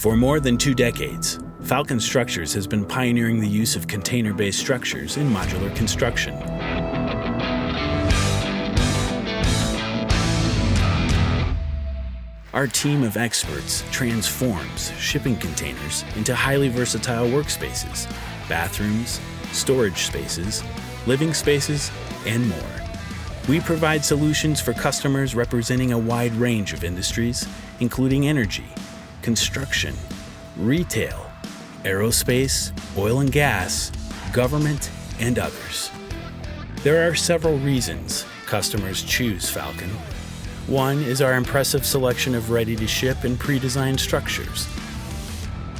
For more than 2 decades, Falcon Structures has been pioneering the use of container-based structures in modular construction. Our team of experts transforms shipping containers into highly versatile workspaces, bathrooms, storage spaces, living spaces, and more. We provide solutions for customers representing a wide range of industries, including energy, construction, retail, aerospace, oil and gas, government, and others. There are several reasons customers choose Falcon. One is our impressive selection of ready-to-ship and pre-designed structures.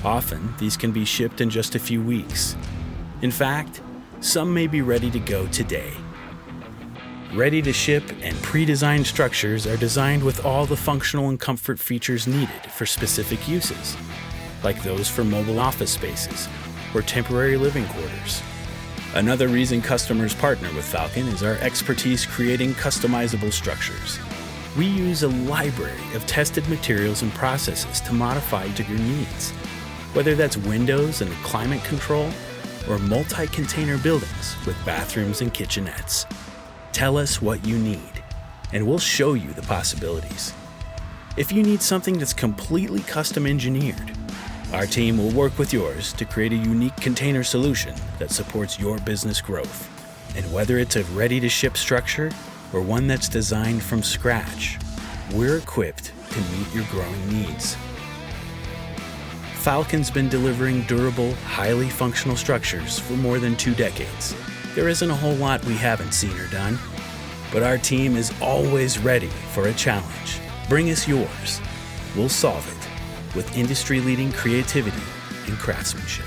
Often, these can be shipped in just a few weeks. In fact, some may be ready to go today. Ready-to-ship and pre-designed structures are designed with all the functional and comfort features needed for specific uses, like those for mobile office spaces or temporary living quarters. Another reason customers partner with Falcon is our expertise creating customizable structures. We use a library of tested materials and processes to modify to your needs, whether that's windows and climate control or multi-container buildings with bathrooms and kitchenettes. Tell us what you need, and we'll show you the possibilities. If you need something that's completely custom engineered, our team will work with yours to create a unique container solution that supports your business growth. And whether it's a ready-to-ship structure or one that's designed from scratch, we're equipped to meet your growing needs. Falcon's been delivering durable, highly functional structures for more than 2 decades. There isn't a whole lot we haven't seen or done, but our team is always ready for a challenge. Bring us yours. We'll solve it with industry-leading creativity and craftsmanship.